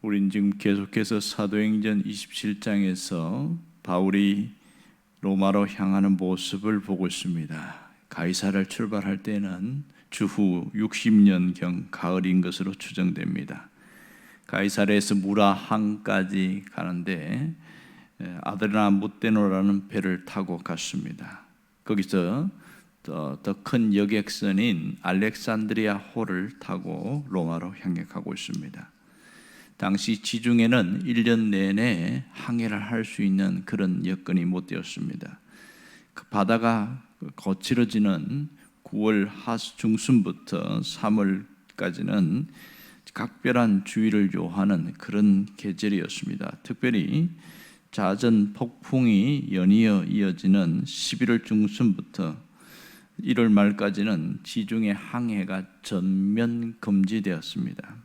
우린 지금 계속해서 사도행전 27장에서 바울이 로마로 향하는 모습을 보고 있습니다. 가이사를 출발할 때는 주후 60년경 가을인 것으로 추정됩니다. 가이사르에서 무라항까지 가는데 아드라무테노라는 배를 타고 갔습니다. 거기서 더 큰 여객선인 알렉산드리아 호를 타고 로마로 향해 가고 있습니다. 당시 지중해는 1년 내내 항해를 할 수 있는 그런 여건이 못 되었습니다. 그 바다가 거칠어지는 9월 중순부터 3월까지는 각별한 주의를 요하는 그런 계절이었습니다. 특별히 잦은 폭풍이 연이어 이어지는 11월 중순부터 1월 말까지는 지중해 항해가 전면 금지되었습니다.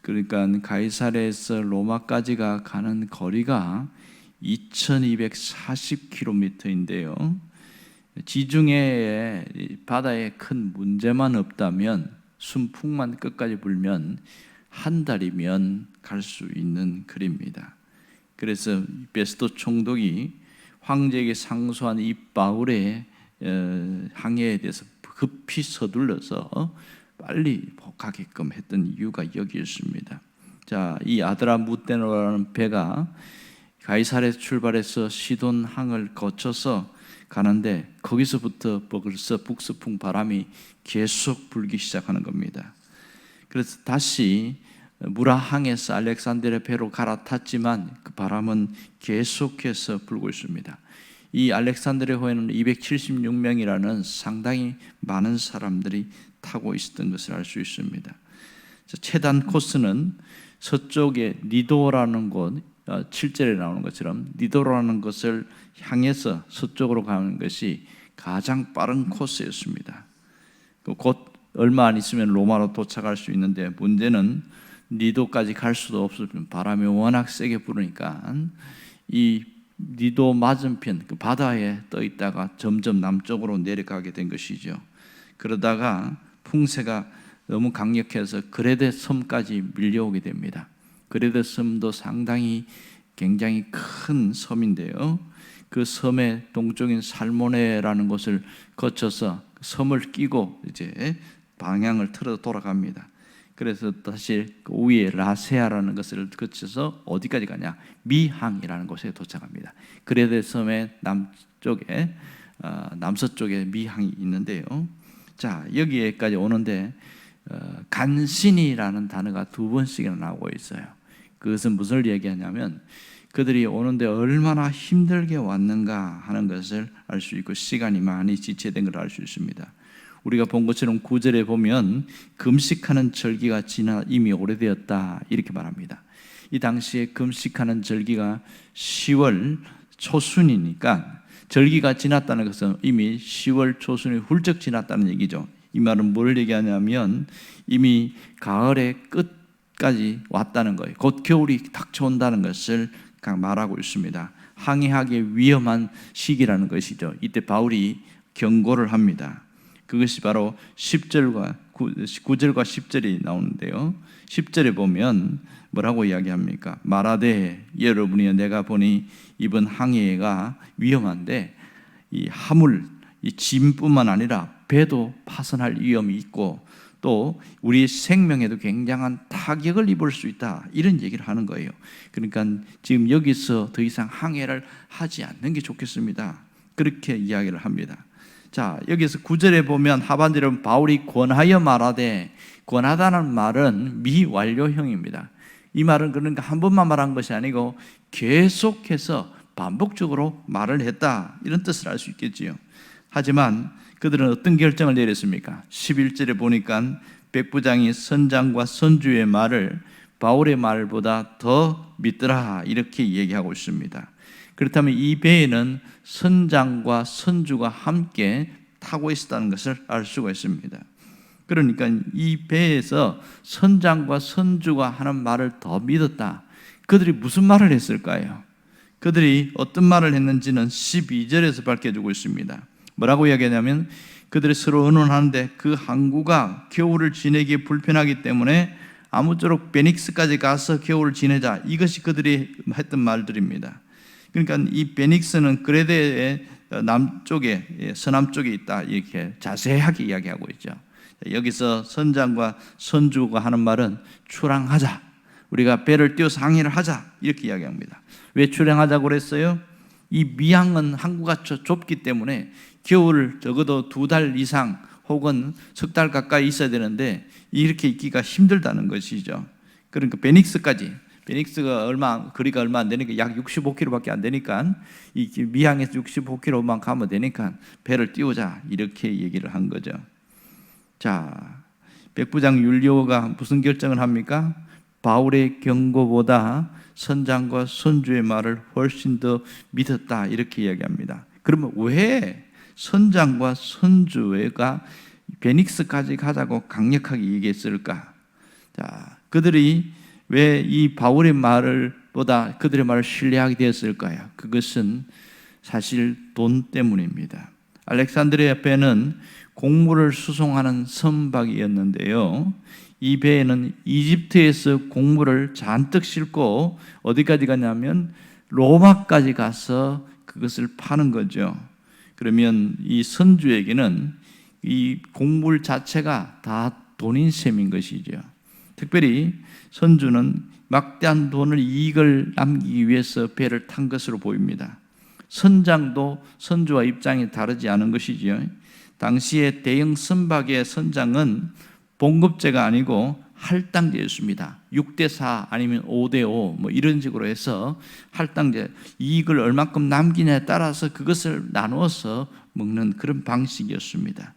그러니까 가이사르에서 로마까지가 가는 거리가 2240km인데요. 지중해의 바다에 큰 문제만 없다면, 순풍만 끝까지 불면 한 달이면 갈 수 있는 거리입니다. 그래서 베스토 총독이 황제에게 상소한 이 바울의 항해에 대해서 급히 서둘러서 빨리 가게끔 했던 이유가 여기 있습니다. 자, 이 아드라무테노라는 배가 가이사르에서 출발해서 시돈항을 거쳐서 가는데 거기서부터 벌써 북서풍 바람이 계속 불기 시작하는 겁니다. 그래서 다시 무라항에서 알렉산드리아 배로 갈아탔지만 그 바람은 계속해서 불고 있습니다. 이 알렉산드리아호에는 276명이라는 상당히 많은 사람들이 타고 있었던 것을 알 수 있습니다. 최단 코스는 서쪽에 니도라는 곳, 7절에 나오는 것처럼 니도라는 것을 향해서 서쪽으로 가는 것이 가장 빠른 코스였습니다. 곧 얼마 안 있으면 로마로 도착할 수 있는데, 문제는 니도까지 갈 수도 없으면 바람이 워낙 세게 부르니까 이 니도 맞은편 그 바다에 떠 있다가 점점 남쪽으로 내려가게 된 것이죠. 그러다가 풍세가 너무 강력해서 그레데 섬까지 밀려오게 됩니다. 그레데 섬도 상당히 굉장히 큰 섬인데요. 그 섬의 동쪽인 살모네라는 곳을 거쳐서 섬을 끼고 이제 방향을 틀어 돌아갑니다. 그래서 다시 그 위에 라세아라는 것을 거쳐서 어디까지 가냐? 미항이라는 곳에 도착합니다. 그레데 섬의 남쪽에 남서쪽에 미항이 있는데요. 자, 여기에까지 오는데 간신이라는 단어가 2번씩이나 나오고 있어요. 그것은 무엇을 얘기하냐면 그들이 오는데 얼마나 힘들게 왔는가 하는 것을 알 수 있고, 시간이 많이 지체된 걸 알 수 있습니다. 우리가 본 것처럼 9절에 보면 금식하는 절기가 지나 이미 오래되었다 이렇게 말합니다. 이 당시에 금식하는 절기가 10월 초순이니까 절기가 지났다는 것은 이미 10월 초순이 훌쩍 지났다는 얘기죠. 이 말은 뭘 얘기하냐면 이미 가을의 끝까지 왔다는 거예요. 곧 겨울이 닥쳐온다는 것을 말하고 있습니다. 항해하기 위험한 시기라는 것이죠. 이때 바울이 경고를 합니다. 그것이 바로 9절과 10절이 나오는데요. 10절에 보면 뭐라고 이야기합니까? 말하되 여러분이여 내가 보니 이번 항해가 위험한데 이 화물, 이 짐뿐만 아니라 배도 파손할 위험이 있고 또 우리 생명에도 굉장한 타격을 입을 수 있다, 이런 얘기를 하는 거예요. 그러니까 지금 여기서 더 이상 항해를 하지 않는 게 좋겠습니다. 그렇게 이야기를 합니다. 자, 여기서 9절에 보면 하반절은 바울이 권하여 말하되, 권하다는 말은 미완료형입니다. 이 말은 그러니까 한 번만 말한 것이 아니고 계속해서 반복적으로 말을 했다, 이런 뜻을 알 수 있겠지요. 하지만 그들은 어떤 결정을 내렸습니까? 11절에 보니까 백부장이 선장과 선주의 말을 바울의 말보다 더 믿더라, 이렇게 얘기하고 있습니다. 그렇다면 이 배에는 선장과 선주가 함께 타고 있었다는 것을 알 수가 있습니다. 그러니까 이 배에서 선장과 선주가 하는 말을 더 믿었다. 그들이 무슨 말을 했을까요? 그들이 어떤 말을 했는지는 12절에서 밝혀주고 있습니다. 뭐라고 이야기하냐면 그들이 서로 의논하는데 그 항구가 겨울을 지내기에 불편하기 때문에 아무쪼록 베닉스까지 가서 겨울을 지내자. 이것이 그들이 했던 말들입니다. 그러니까 이 베닉스는 그레데의 남쪽에, 서남쪽에 있다, 이렇게 자세하게 이야기하고 있죠. 여기서 선장과 선주가 하는 말은 출항하자, 우리가 배를 띄워서 항해를 하자, 이렇게 이야기합니다. 왜 출항하자고 그랬어요? 이 미항은 항구가 좁기 때문에 겨울 적어도 2달 이상 혹은 석 달 가까이 있어야 되는데 이렇게 있기가 힘들다는 것이죠. 그러니까 베닉스가 거리가 얼마 안 되니까 약 65km밖에 안 되니까 이 미항에서 65km만 가면 되니까 배를 띄우자, 이렇게 얘기를 한 거죠. 자, 백부장 율리오가 무슨 결정을 합니까? 바울의 경고보다 선장과 선주의 말을 훨씬 더 믿었다, 이렇게 이야기합니다. 그러면 왜 선장과 선주가 베닉스까지 가자고 강력하게 얘기했을까? 자, 그들이 왜 이 바울의 말을 보다 그들의 말을 신뢰하게 되었을까요? 그것은 사실 돈 때문입니다. 알렉산드리아 배는 곡물을 수송하는 선박이었는데요, 이 배에는 이집트에서 곡물을 잔뜩 싣고 어디까지 가냐면 로마까지 가서 그것을 파는 거죠. 그러면 이 선주에게는 이 곡물 자체가 다 돈인 셈인 것이죠. 특별히 선주는 막대한 돈을, 이익을 남기기 위해서 배를 탄 것으로 보입니다. 선장도 선주와 입장이 다르지 않은 것이지요. 당시에 대형 선박의 선장은 봉급제가 아니고 할당제였습니다. 6대4 아니면 5대5 뭐 이런 식으로 해서 할당제, 이익을 얼마큼 남기냐에 따라서 그것을 나누어서 먹는 그런 방식이었습니다.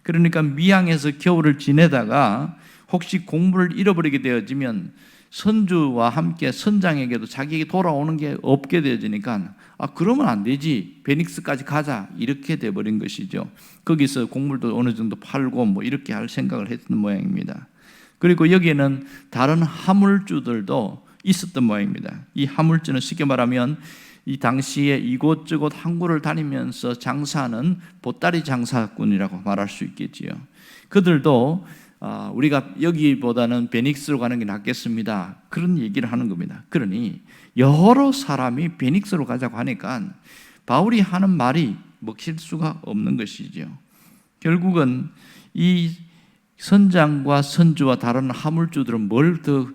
그러니까 미항에서 겨울을 지내다가 혹시 곡물을 잃어버리게 되어지면 선주와 함께 선장에게도 자기에게 돌아오는 게 없게 되어지니까 그러면 안 되지, 베닉스까지 가자, 이렇게 돼버린 것이죠. 거기서 곡물도 어느 정도 팔고 뭐 이렇게 할 생각을 했던 모양입니다. 그리고 여기에는 다른 화물주들도 있었던 모양입니다. 이 화물주는 쉽게 말하면 이 당시에 이곳저곳 항구를 다니면서 장사하는 보따리 장사꾼이라고 말할 수 있겠지요. 그들도 우리가 여기보다는 베닉스로 가는 게 낫겠습니다, 그런 얘기를 하는 겁니다. 그러니 여러 사람이 베닉스로 가자고 하니까 바울이 하는 말이 먹힐 수가 없는 것이죠. 결국은 이 선장과 선주와 다른 화물주들은 뭘 더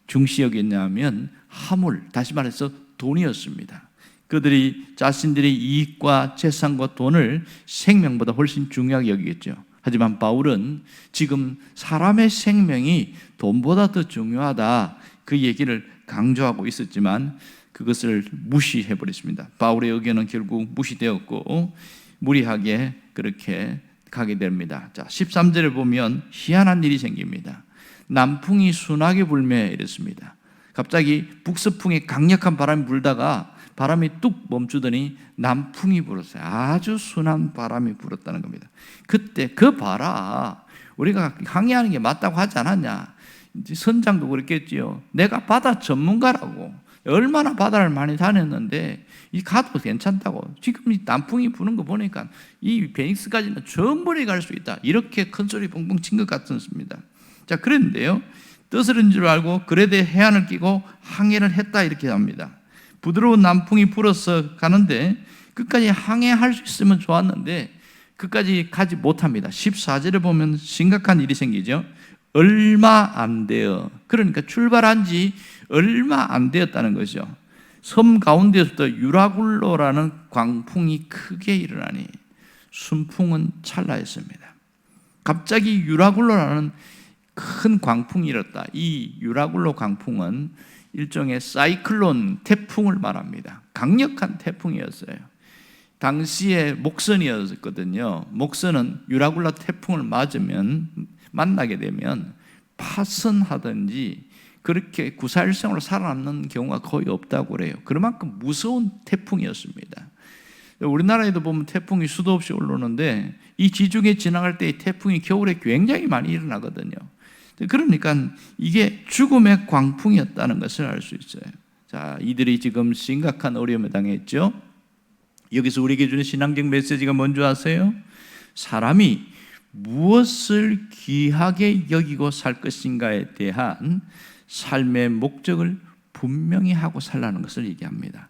중시 여겼냐면 화물, 다시 말해서 돈이었습니다. 그들이 자신들의 이익과 재산과 돈을 생명보다 훨씬 중요하게 여기겠죠. 하지만 바울은 지금 사람의 생명이 돈보다 더 중요하다, 그 얘기를 강조하고 있었지만 그것을 무시해버렸습니다. 바울의 의견은 결국 무시되었고 무리하게 그렇게 가게 됩니다. 자, 13절에 보면 희한한 일이 생깁니다. 남풍이 순하게 불매 이랬습니다. 갑자기 북서풍의 강력한 바람이 불다가 바람이 뚝 멈추더니 남풍이 불었어요. 아주 순한 바람이 불었다는 겁니다. 그때 그 봐라, 우리가 항해하는 게 맞다고 하지 않았냐. 선장도 그랬겠지요. 내가 바다 전문가라고, 얼마나 바다를 많이 다녔는데 이 가도 괜찮다고, 지금 이 남풍이 부는 거 보니까 이 베닉스까지는 저 멀리 갈 수 있다, 이렇게 큰 소리 뻥뻥 친 것 같습니다. 자, 그런데요, 뜻을 줄 알고 그레데 해안을 끼고 항해를 했다, 이렇게 합니다. 부드러운 남풍이 불어서 가는데 끝까지 항해할 수 있으면 좋았는데 끝까지 가지 못합니다. 14절에 보면 심각한 일이 생기죠. 얼마 안 돼요. 그러니까 출발한 지 얼마 안 되었다는 거죠. 섬 가운데서부터 유라굴로라는 광풍이 크게 일어나니 순풍은 찰나했습니다. 갑자기 유라굴로라는 큰 광풍이 일었다. 이 유라굴로 광풍은 일종의 사이클론, 태풍을 말합니다. 강력한 태풍이었어요. 당시에 목선이었거든요. 목선은 유라굴로 태풍을 만나게 되면 파선하든지 그렇게 구사일생으로 살아남는 경우가 거의 없다고 그래요. 그만큼 무서운 태풍이었습니다. 우리나라에도 보면 태풍이 수도 없이 올라오는데 이 지중해 지나갈 때 태풍이 겨울에 굉장히 많이 일어나거든요. 그러니까 이게 죽음의 광풍이었다는 것을 알 수 있어요. 자, 이들이 지금 심각한 어려움에 당했죠. 여기서 우리에게 주는 신앙적 메시지가 뭔지 아세요? 사람이 무엇을 귀하게 여기고 살 것인가에 대한 삶의 목적을 분명히 하고 살라는 것을 얘기합니다.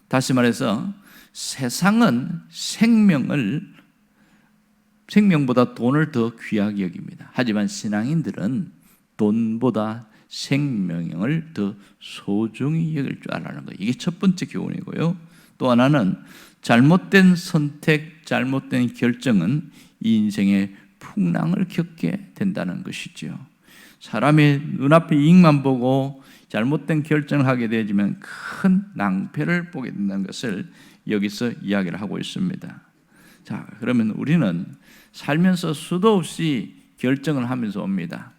다시 말해서 세상은 생명보다 돈을 더 귀하게 여깁니다. 하지만 신앙인들은 돈보다 생명을 더 소중히 여길 줄 알라는 거예요. 이게 첫 번째 교훈이고요. 또 하나는 잘못된 선택, 잘못된 결정은 이 인생의 풍랑을 겪게 된다는 것이죠. 사람의 눈앞에 이익만 보고 잘못된 결정을 하게 되지만 큰 낭패를 보게 된다는 것을 여기서 이야기를 하고 있습니다. 자, 그러면 우리는 살면서 수도 없이 결정을 하면서 옵니다.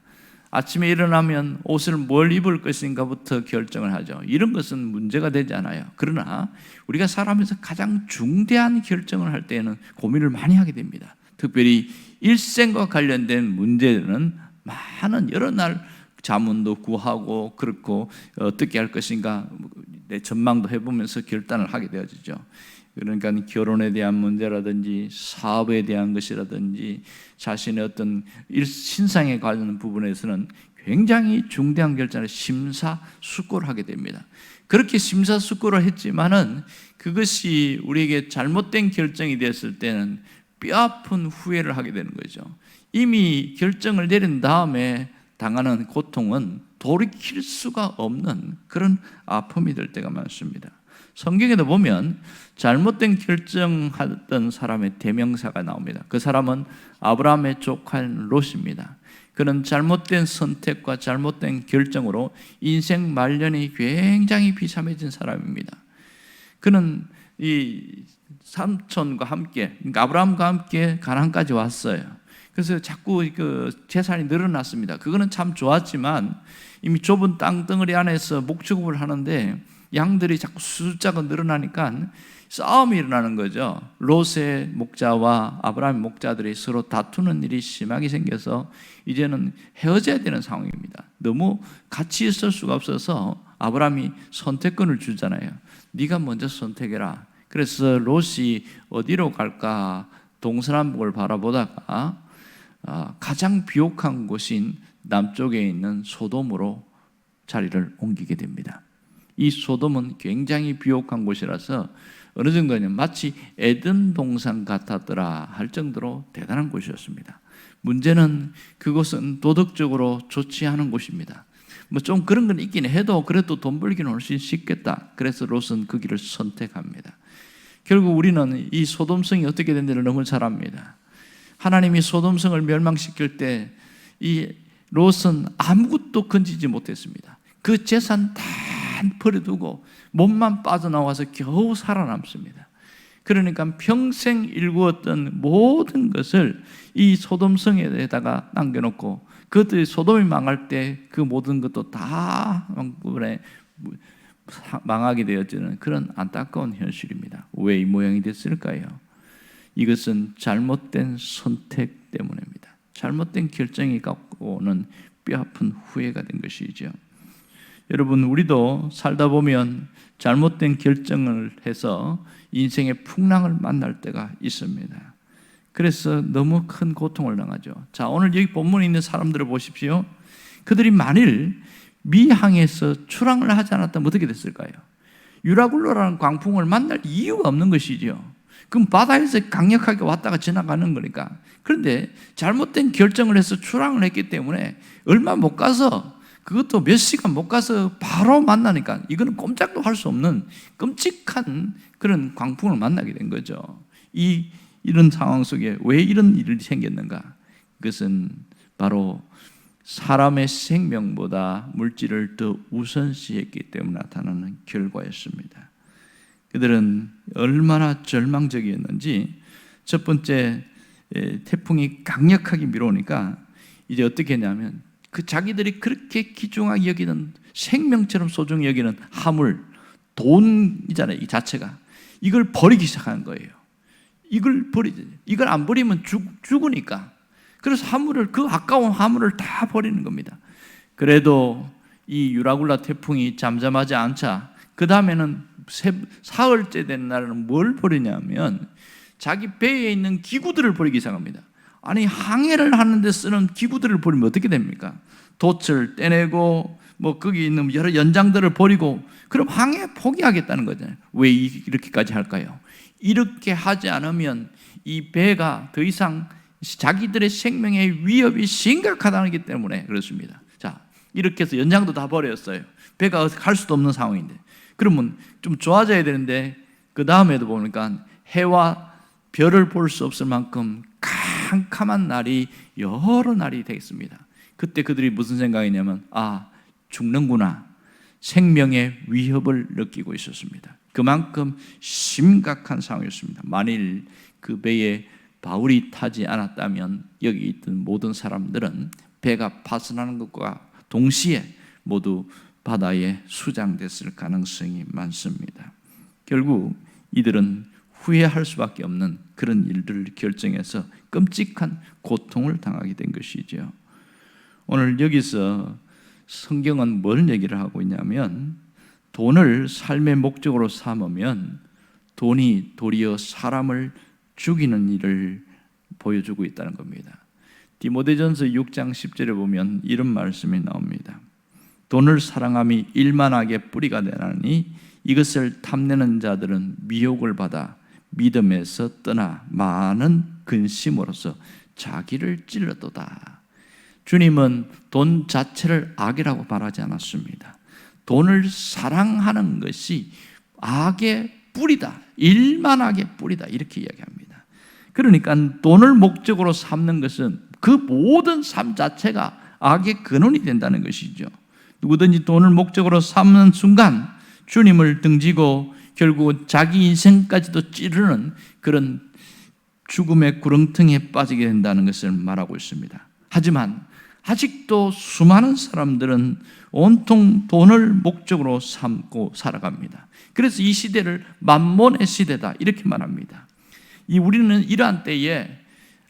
아침에 일어나면 옷을 뭘 입을 것인가부터 결정을 하죠. 이런 것은 문제가 되지 않아요. 그러나 우리가 살아가면서 가장 중대한 결정을 할 때에는 고민을 많이 하게 됩니다. 특별히 일생과 관련된 문제는 많은 여러 날 자문도 구하고 그렇고 어떻게 할 것인가 내 전망도 해보면서 결단을 하게 되어지죠. 그러니까 결혼에 대한 문제라든지 사업에 대한 것이라든지 자신의 어떤 신상에 관련 부분에서는 굉장히 중대한 결정을 심사숙고를 하게 됩니다. 그렇게 심사숙고를 했지만은 그것이 우리에게 잘못된 결정이 됐을 때는 뼈아픈 후회를 하게 되는 거죠. 이미 결정을 내린 다음에 당하는 고통은 돌이킬 수가 없는 그런 아픔이 될 때가 많습니다. 성경에도 보면 잘못된 결정하던 사람의 대명사가 나옵니다. 그 사람은 아브라함의 조카인 롯입니다. 그는 잘못된 선택과 잘못된 결정으로 인생 말년이 굉장히 비참해진 사람입니다. 그는 이 삼촌과 함께, 그러니까 아브라함과 함께 가나안까지 왔어요. 그래서 자꾸 그 재산이 늘어났습니다. 그거는 참 좋았지만 이미 좁은 땅덩어리 안에서 목축업을 하는데 양들이 자꾸 숫자가 늘어나니까 싸움이 일어나는 거죠. 롯의 목자와 아브라함의 목자들이 서로 다투는 일이 심하게 생겨서 이제는 헤어져야 되는 상황입니다. 너무 같이 있을 수가 없어서 아브라함이 선택권을 주잖아요. 네가 먼저 선택해라. 그래서 롯이 어디로 갈까 동서남북을 바라보다가 가장 비옥한 곳인 남쪽에 있는 소돔으로 자리를 옮기게 됩니다. 이 소돔은 굉장히 비옥한 곳이라서 어느 정도는 마치 에덴 동산 같았더라 할 정도로 대단한 곳이었습니다. 문제는 그곳은 도덕적으로 좋지 않은 곳입니다. 뭐 좀 그런 건 있긴 해도 그래도 돈 벌기는 훨씬 쉽겠다. 그래서 롯은 그 길을 선택합니다. 결국 우리는 이 소돔성이 어떻게 된지를 너무 잘 압니다. 하나님이 소돔성을 멸망시킬 때 이 롯은 아무것도 건지지 못했습니다. 그 재산 다 버려두고 몸만 빠져나와서 겨우 살아남습니다. 그러니까 평생 일구었던 모든 것을 이 소돔성에다가 남겨놓고 그것들이 소돔이 망할 때 그 모든 것도 다 한꺼번에 망하게 되어지는 그런 안타까운 현실입니다. 왜 이 모양이 됐을까요? 이것은 잘못된 선택 때문입니다. 잘못된 결정이 갖고 오는 뼈아픈 후회가 된 것이죠. 여러분, 우리도 살다 보면 잘못된 결정을 해서 인생의 풍랑을 만날 때가 있습니다. 그래서 너무 큰 고통을 당하죠. 자, 오늘 여기 본문에 있는 사람들을 보십시오. 그들이 만일 미항에서 출항을 하지 않았다면 어떻게 됐을까요? 유라굴로라는 광풍을 만날 이유가 없는 것이죠. 그럼 바다에서 강력하게 왔다가 지나가는 거니까. 그런데 잘못된 결정을 해서 출항을 했기 때문에 얼마 못 가서, 그것도 몇 시간 못 가서 바로 만나니까 이거는 꼼짝도 할 수 없는 끔찍한 그런 광풍을 만나게 된 거죠. 이런 상황 속에 왜 이런 일이 생겼는가? 그것은 바로 사람의 생명보다 물질을 더 우선시했기 때문에 나타나는 결과였습니다. 그들은 얼마나 절망적이었는지 첫 번째 태풍이 강력하게 밀어오니까 이제 어떻게 했냐면 그 자기들이 그렇게 귀중하게 여기는 생명처럼 소중히 여기는 화물, 돈이잖아요. 이 자체가 이걸 버리기 시작하는 거예요. 이걸 버리지. 이걸 안 버리면 죽으니까. 그래서 화물을, 그 아까운 화물을 다 버리는 겁니다. 그래도 이 유라굴라 태풍이 잠잠하지 않자 그 다음에는 사흘째 된 날은 뭘 버리냐면 자기 배에 있는 기구들을 버리기 시작합니다. 아니 항해를 하는데 쓰는 기구들을 버리면 어떻게 됩니까? 돛을 떼내고 뭐 거기 있는 여러 연장들을 버리고 그럼 항해 포기하겠다는 거잖아요. 왜 이렇게까지 할까요? 이렇게 하지 않으면 이 배가 더 이상 자기들의 생명의 위협이 심각하다기 때문에 그렇습니다. 자, 이렇게 해서 연장도 다 버렸어요. 배가 갈 수도 없는 상황인데 그러면 좀 좋아져야 되는데 그 다음에도 보니까 해와 별을 볼 수 없을 만큼 캄캄한 날이 여러 날이 되겠습니다. 그때 그들이 무슨 생각이냐면 죽는구나. 생명의 위협을 느끼고 있었습니다. 그만큼 심각한 상황이었습니다. 만일 그 배에 바울이 타지 않았다면 여기 있던 모든 사람들은 배가 파손하는 것과 동시에 모두 바다에 수장됐을 가능성이 많습니다. 결국 이들은 후회할 수밖에 없는 그런 일들을 결정해서 끔찍한 고통을 당하게 된 것이죠. 오늘 여기서 성경은 뭘 얘기를 하고 있냐면 돈을 삶의 목적으로 삼으면 돈이 도리어 사람을 죽이는 일을 보여주고 있다는 겁니다. 디모데전서 6장 10절에 보면 이런 말씀이 나옵니다. 돈을 사랑함이 일만하게 뿌리가 되나니 이것을 탐내는 자들은 미혹을 받아 믿음에서 떠나 많은 근심으로써 자기를 찔렀도다. 주님은 돈 자체를 악이라고 말하지 않았습니다. 돈을 사랑하는 것이 악의 뿌리다, 일만하게 뿌리다 이렇게 이야기합니다. 그러니까 돈을 목적으로 삼는 것은 그 모든 삶 자체가 악의 근원이 된다는 것이죠. 누구든지 돈을 목적으로 삼는 순간 주님을 등지고 결국은 자기 인생까지도 찌르는 그런 죽음의 구렁텅이에 빠지게 된다는 것을 말하고 있습니다. 하지만 아직도 수많은 사람들은 온통 돈을 목적으로 삼고 살아갑니다. 그래서 이 시대를 만몬의 시대다 이렇게 말합니다. 우리는 이러한 때에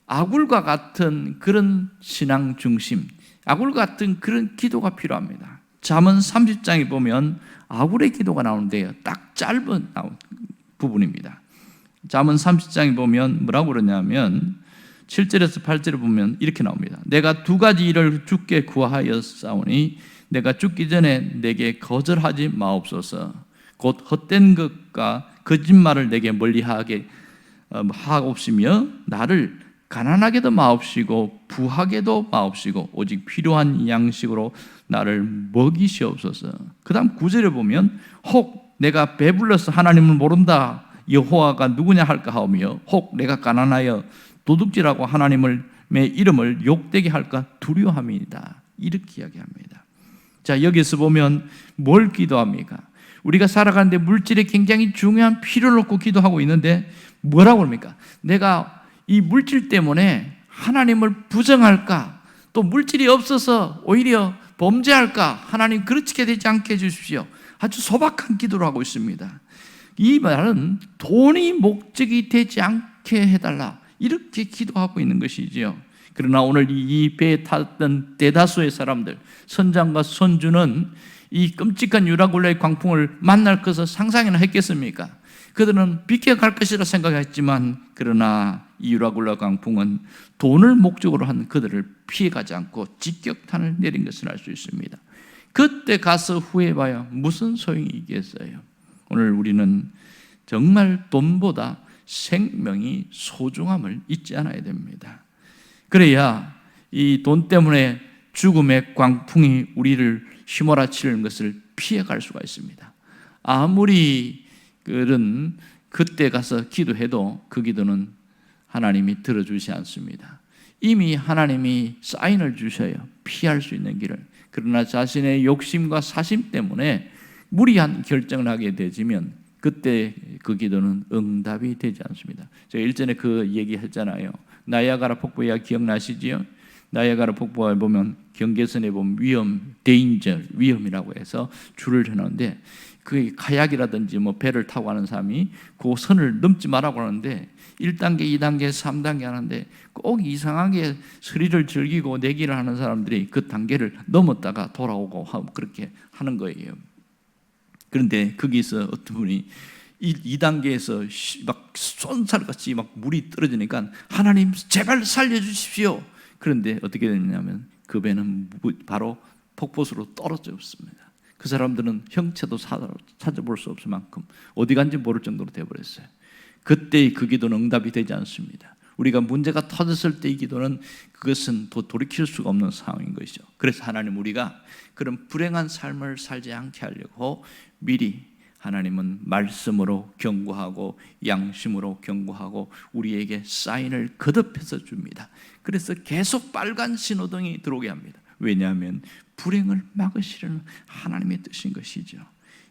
아굴과 같은 그런 신앙 중심, 아굴과 같은 그런 기도가 필요합니다. 잠언 30장에 보면 아굴의 기도가 나오는데요, 딱 짧은 부분입니다. 잠언 30장에 보면 뭐라고 그러냐면 7절에서 8절에 보면 이렇게 나옵니다. 내가 두 가지 일을 주께 구하였사오니 내가 죽기 전에 내게 거절하지 마옵소서. 곧 헛된 것과 거짓말을 내게 멀리하게 하옵시며 나를 가난하게도 마옵시고 부하게도 마옵시고 오직 필요한 양식으로 나를 먹이시옵소서. 그 다음 9절에 보면 혹 내가 배불러서 하나님을 모른다 여호와가 누구냐 할까 하오며 혹 내가 가난하여 도둑질하고 하나님의 이름을 욕되게 할까 두려워함이다 이렇게 이야기합니다. 자, 여기서 보면 뭘 기도합니까? 우리가 살아가는데 물질이 굉장히 중요한 필요를 놓고 기도하고 있는데 뭐라고 합니까? 내가 이 물질 때문에 하나님을 부정할까? 또 물질이 없어서 오히려 범죄할까? 하나님 그렇게 되지 않게 해주십시오. 아주 소박한 기도를 하고 있습니다. 이 말은 돈이 목적이 되지 않게 해달라 이렇게 기도하고 있는 것이지요. 그러나 오늘 이 배에 탔던 대다수의 사람들, 선장과 선주는 이 끔찍한 유라굴라의 광풍을 만날 것을 상상이나 했겠습니까? 그들은 비껴갈 것이라 생각했지만 그러나 이 유라굴라 광풍은 돈을 목적으로 한 그들을 피해가지 않고 직격탄을 내린 것을 알 수 있습니다. 그때 가서 후회해봐야 무슨 소용이 있겠어요? 오늘 우리는 정말 돈보다 생명이 소중함을 잊지 않아야 됩니다. 그래야 이 돈 때문에 죽음의 광풍이 우리를 휘몰아치는 것을 피해갈 수가 있습니다. 아무리 그때 가서 기도해도 그 기도는 하나님이 들어주지 않습니다. 이미 하나님이 사인을 주셔요. 피할 수 있는 길을. 그러나 자신의 욕심과 사심 때문에 무리한 결정을 하게 되지면 그때 그 기도는 응답이 되지 않습니다. 제가 일전에 그 얘기했잖아요. 나이아가라 폭포 이야기 기억나시지요? 나이아가라 폭포에 보면 경계선에 보면 위험이라고 해서 줄을 해놓는데 그 카약이라든지 뭐 배를 타고 가는 사람이 그 선을 넘지 말라고 하는데 1단계, 2단계, 3단계 하는데 꼭 이상하게 스릴을 즐기고 내기를 하는 사람들이 그 단계를 넘었다가 돌아오고 하고 그렇게 하는 거예요. 그런데 거기서 어떤 분이 이 단계에서 막 쏜살같이 막 물이 떨어지니까 하나님 제발 살려주십시오. 그런데 어떻게 됐냐면 그 배는 바로 폭포수로 떨어졌습니다. 그 사람들은 형체도 찾아볼 수 없을 만큼 어디 간지 모를 정도로 되어버렸어요. 그때의 그 기도는 응답이 되지 않습니다. 우리가 문제가 터졌을 때의 기도는 그것은 더 돌이킬 수가 없는 상황인 것이죠. 그래서 하나님 우리가 그런 불행한 삶을 살지 않게 하려고 미리 하나님은 말씀으로 경고하고 양심으로 경고하고 우리에게 사인을 거듭해서 줍니다. 그래서 계속 빨간 신호등이 들어오게 합니다. 왜냐하면 불행을 막으시려는 하나님의 뜻인 것이죠.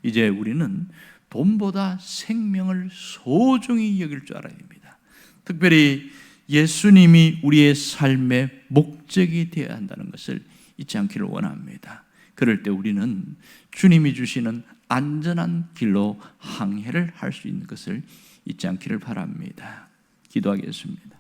이제 우리는 돈보다 생명을 소중히 여길 줄 알아야 됩니다. 특별히 예수님이 우리의 삶의 목적이 되어야 한다는 것을 잊지 않기를 원합니다. 그럴 때 우리는 주님이 주시는 안전한 길로 항해를 할 수 있는 것을 잊지 않기를 바랍니다. 기도하겠습니다.